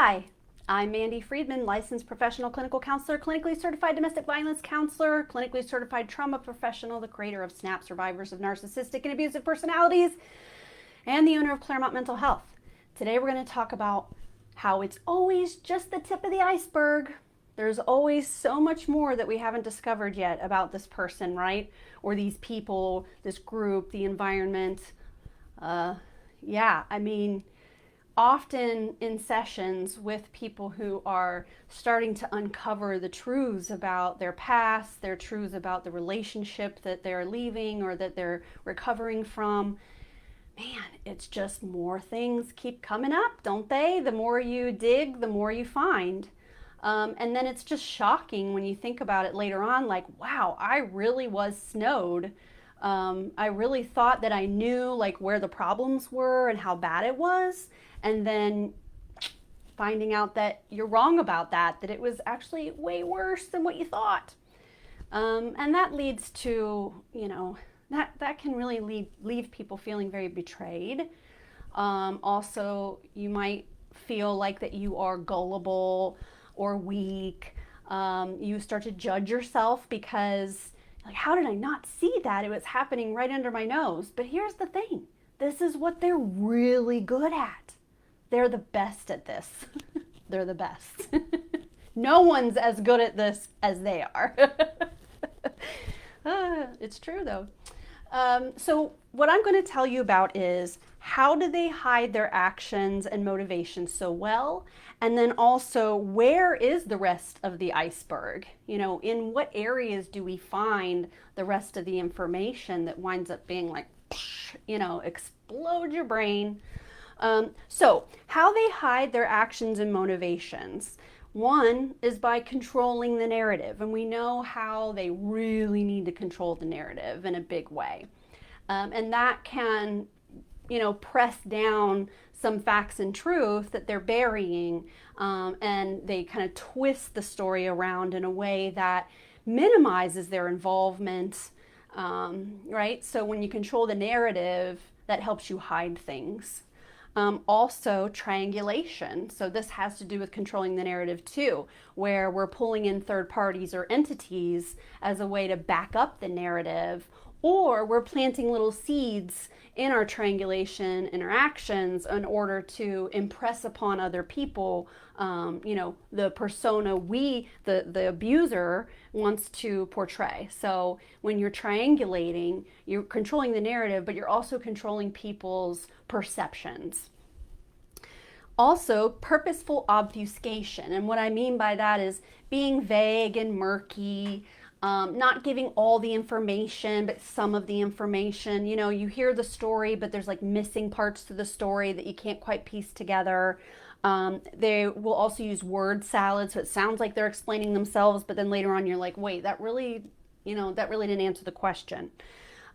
Hi, I'm Mandy Friedman, licensed professional clinical counselor, clinically certified domestic violence counselor, clinically certified trauma professional, the creator of SNAP, survivors of narcissistic and abusive personalities, and the owner of Claremont Mental Health. Today we're going to talk about how it's always just the tip of the iceberg. There's always so much more that we haven't discovered yet about this person, right? Or these people, this group, the environment. Often in sessions with people who are starting to uncover the truths about their past, their truths about the relationship that they're leaving or that they're recovering from, man, it's just more things keep coming up, don't they? The more you dig, the more you find. And then it's just shocking when you think about it later on, like, wow, I really was snowed. I really thought that I knew like where the problems were and how bad it was. And then finding out that you're wrong about that it was actually way worse than what you thought. And that leads to, that can really leave people feeling very betrayed. Also, you might feel like that you are gullible or weak. You start to judge yourself because, like, how did I not see that? It was happening right under my nose. But here's the thing. This is what they're really good at. They're the best at this. They're the best. No one's as good at this as they are. It's true, though. So what I'm going to tell you about is how do they hide their actions and motivations so well? And then also, where is the rest of the iceberg? In what areas do we find the rest of the information that winds up being like, explode your brain? So how they hide their actions and motivations. One is by controlling the narrative, and we know how they really need to control the narrative in a big way. And that can, press down some facts and truth that they're burying, and they kind of twist the story around in a way that minimizes their involvement, right? So when you control the narrative, that helps you hide things. Also, triangulation. So this has to do with controlling the narrative too, where we're pulling in third parties or entities as a way to back up the narrative, or we're planting little seeds in our triangulation interactions in order to impress upon other people, the persona the abuser wants to portray. So when you're triangulating, you're controlling the narrative, but you're also controlling people's perceptions. Also, purposeful obfuscation. And what I mean by that is being vague and murky, not giving all the information, but some of the information. You hear the story, but there's like missing parts to the story that you can't quite piece together. They will also use word salad, so it sounds like they're explaining themselves, but then later on you're like, wait, that really didn't answer the question.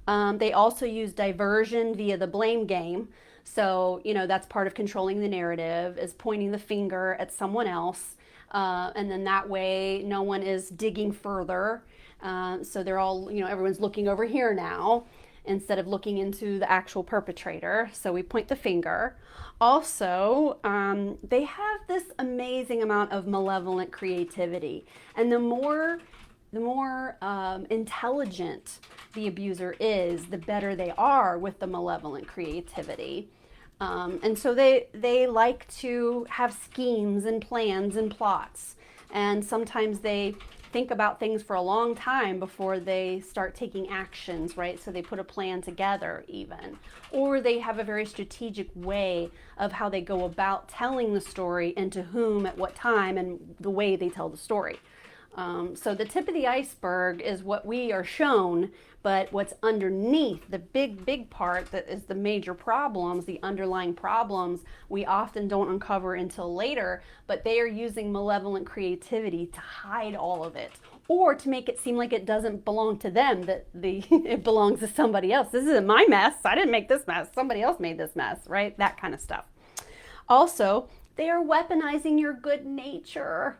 They also use diversion via the blame game. So, that's part of controlling the narrative, is pointing the finger at someone else. And then that way no one is digging further. So they're all, everyone's looking over here now instead of looking into the actual perpetrator. So we point the finger. Also, they have this amazing amount of malevolent creativity. And the more intelligent the abuser is, the better they are with the malevolent creativity. And so they like to have schemes and plans and plots. And sometimes they think about things for a long time before they start taking actions, right? So they put a plan together even. Or they have a very strategic way of how they go about telling the story and to whom at what time and the way they tell the story. So the tip of the iceberg is what we are shown, but what's underneath, the big part that is the major problems, the underlying problems, we often don't uncover until later, but they are using malevolent creativity to hide all of it, or to make it seem like it doesn't belong to them, that it belongs to somebody else. This isn't my mess. I didn't make this mess. Somebody else made this mess, right? That kind of stuff. Also, they are weaponizing your good nature.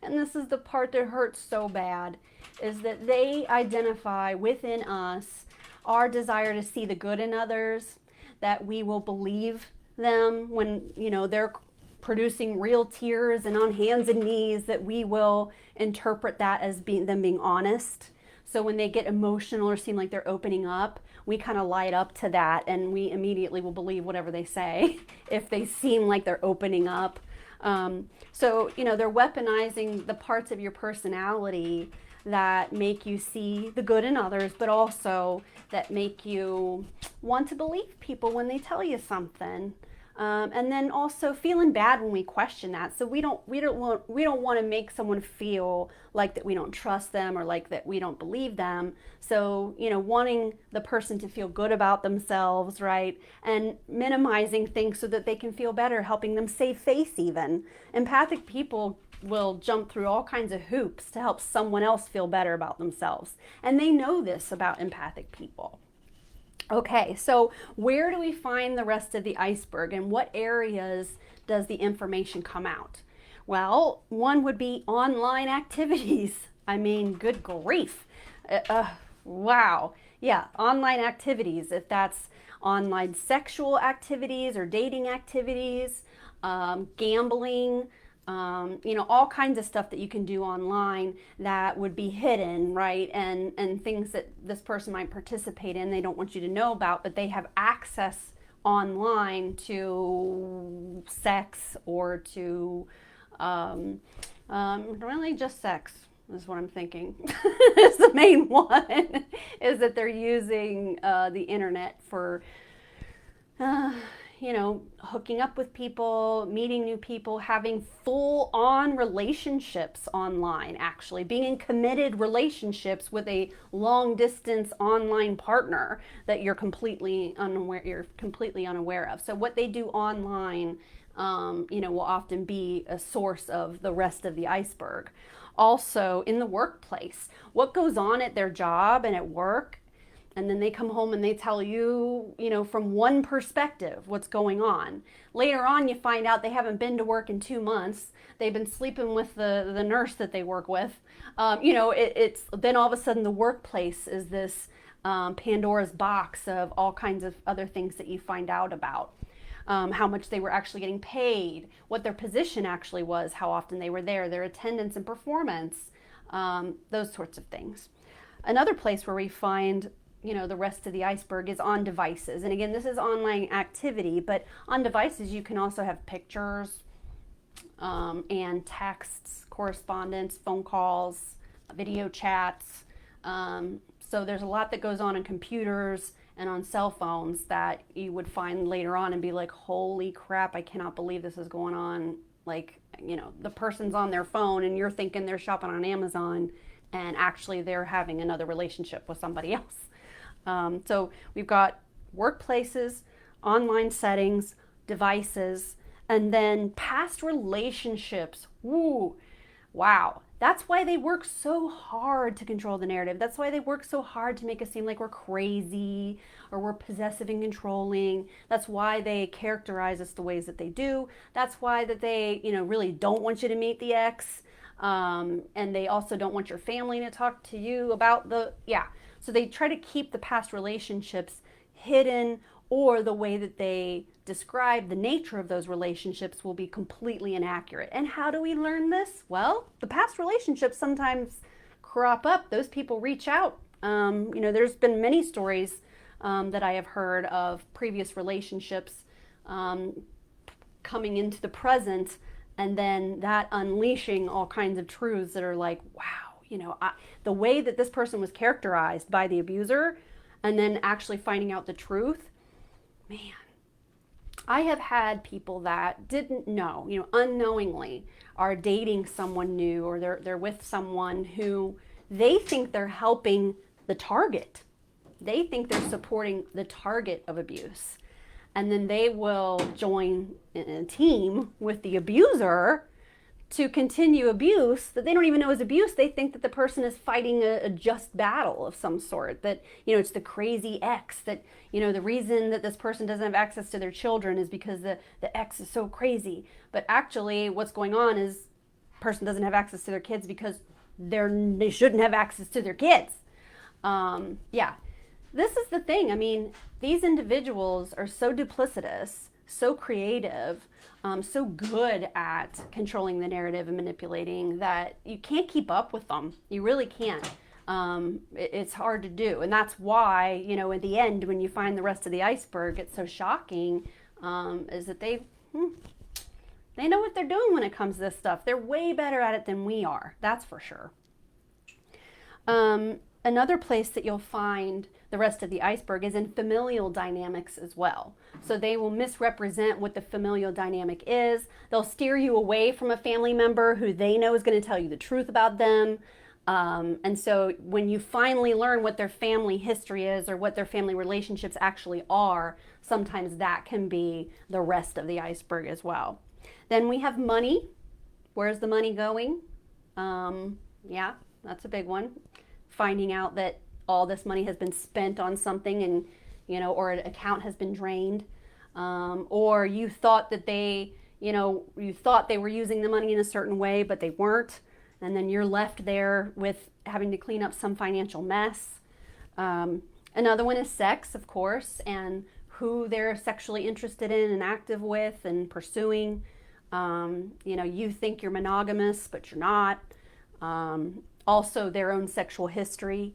And this is the part that hurts so bad, is that they identify within us our desire to see the good in others, that we will believe them when, they're producing real tears and on hands and knees, that we will interpret that as them being honest. So when they get emotional or seem like they're opening up, we kind of light up to that, and we immediately will believe whatever they say if they seem like they're opening up. So, they're weaponizing the parts of your personality that make you see the good in others, but also that make you want to believe people when they tell you something. And then also feeling bad when we question that. So we don't want to make someone feel like that we don't trust them or like that we don't believe them. So, wanting the person to feel good about themselves, right? And minimizing things so that they can feel better, helping them save face even. Empathic people will jump through all kinds of hoops to help someone else feel better about themselves. And they know this about empathic people. Okay, so where do we find the rest of the iceberg, and what areas does the information come out? Well, one would be online activities. I mean, good grief. Wow. Yeah, online activities. If that's online sexual activities or dating activities, gambling, all kinds of stuff that you can do online that would be hidden, right? And things that this person might participate in, they don't want you to know about, but they have access online to sex or to, really just sex is what I'm thinking. Is the main one, is that they're using the internet for, hooking up with people, meeting new people, having full-on relationships online, actually being in committed relationships with a long-distance online partner that you're completely unaware of. So what they do online, will often be a source of the rest of the iceberg. Also, in the workplace, what goes on at their job and at work. And then they come home and they tell you, from one perspective, what's going on. Later on, you find out they haven't been to work in 2 months. They've been sleeping with the nurse that they work with. It's then all of a sudden the workplace is this Pandora's box of all kinds of other things that you find out about. How much they were actually getting paid, what their position actually was, how often they were there, their attendance and performance, those sorts of things. Another place where we find the rest of the iceberg is on devices. And again, this is online activity, but on devices you can also have pictures and texts, correspondence, phone calls, video chats. So there's a lot that goes on computers and on cell phones that you would find later on and be like, holy crap, I cannot believe this is going on. Like, the person's on their phone and you're thinking they're shopping on Amazon, and actually they're having another relationship with somebody else. So we've got workplaces, online settings, devices, and then past relationships. Woo, wow. That's why they work so hard to control the narrative. That's why they work so hard to make us seem like we're crazy or we're possessive and controlling. That's why they characterize us the ways that they do. That's why that they, really don't want you to meet the ex. And they also don't want your family to talk to you about So they try to keep the past relationships hidden, or the way that they describe the nature of those relationships will be completely inaccurate. And how do we learn this? Well, the past relationships sometimes crop up. Those people reach out. There's been many stories that I have heard of previous relationships coming into the present, and then that unleashing all kinds of truths that are like, wow, the way that this person was characterized by the abuser, and then actually finding out the truth, man. I have had people that didn't know, unknowingly are dating someone new, or they're with someone who they think they're helping the target. They think they're supporting the target of abuse. And then they will join a team with the abuser to continue abuse that they don't even know is abuse. They think that the person is fighting a just battle of some sort, that, it's the crazy ex, that, the reason that this person doesn't have access to their children is because the ex is so crazy. But actually what's going on is the person doesn't have access to their kids because they shouldn't have access to their kids. This is the thing. I mean, these individuals are so duplicitous so creative, so good at controlling the narrative and manipulating that you can't keep up with them. You really can't. It's hard to do. And that's why, you know, at the end, when you find the rest of the iceberg, it's so shocking, is that they know what they're doing when it comes to this stuff. They're way better at it than we are. That's for sure. Another place that you'll find the rest of the iceberg is in familial dynamics as well. So they will misrepresent what the familial dynamic is. They'll steer you away from a family member who they know is going to tell you the truth about them. And so when you finally learn what their family history is or what their family relationships actually are, sometimes that can be the rest of the iceberg as well. Then we have money. Where's the money going? Yeah, that's a big one. Finding out that all this money has been spent on something and, you know, or an account has been drained. Or you thought that you thought they were using the money in a certain way, but they weren't. And then you're left there with having to clean up some financial mess. Another one is sex, of course, and who they're sexually interested in and active with and pursuing. You know, you think you're monogamous, but you're not. Also their own sexual history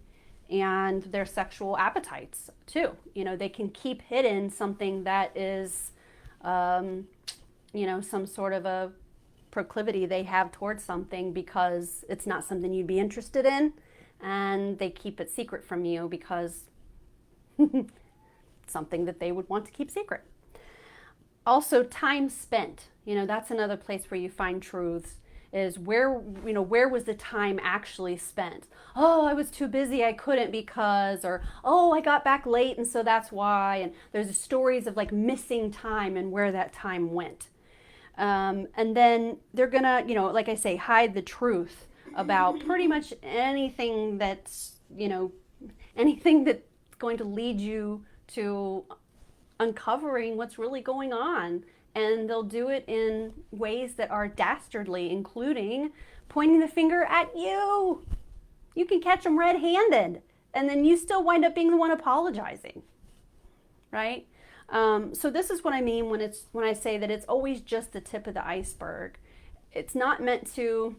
and their sexual appetites too. You know, they can keep hidden something that is, you know, some sort of a proclivity they have towards something because it's not something you'd be interested in, and they keep it secret from you because something that they would want to keep secret. Also, time spent. You know, that's another place where you find truths. Is where, you know, where was the time actually spent? Oh, I was too busy, I couldn't because, or oh, I got back late and so that's why. And there's stories of like missing time and where that time went. And then they're gonna, you know, like I say, hide the truth about pretty much anything that's, you know, anything that's going to lead you to uncovering what's really going on. And they'll do it in ways that are dastardly, including pointing the finger at you. You can catch them red-handed, and then you still wind up being the one apologizing, right? So this is what I mean when I say that it's always just the tip of the iceberg. It's not meant to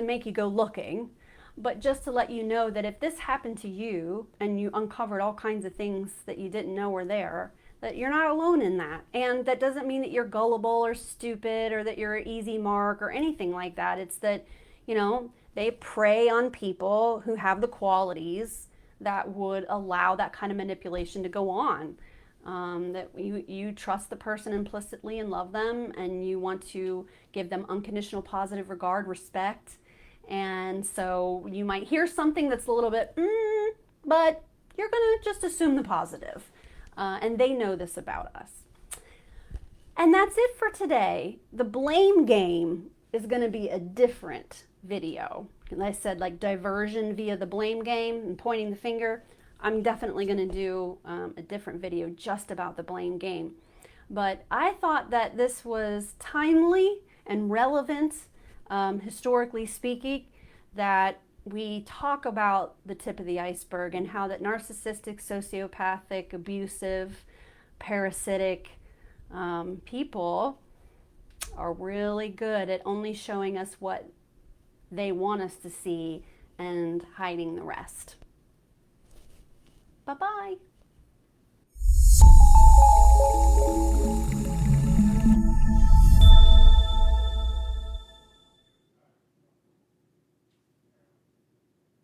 make you go looking, but just to let you know that if this happened to you and you uncovered all kinds of things that you didn't know were there, that you're not alone in that. And that doesn't mean that you're gullible or stupid or that you're an easy mark or anything like that. It's that, you know, they prey on people who have the qualities that would allow that kind of manipulation to go on. That you trust the person implicitly and love them, and you want to give them unconditional positive regard, respect. And so you might hear something that's a little bit, but you're going to just assume the positive. And they know this about us. And that's it for today. The blame game is going to be a different video. And I said, like, diversion via the blame game and pointing the finger. I'm definitely going to do a different video just about the blame game. But I thought that this was timely and relevant, historically speaking, that we talk about the tip of the iceberg and how that narcissistic, sociopathic, abusive, parasitic people are really good at only showing us what they want us to see and hiding the rest. Bye-bye.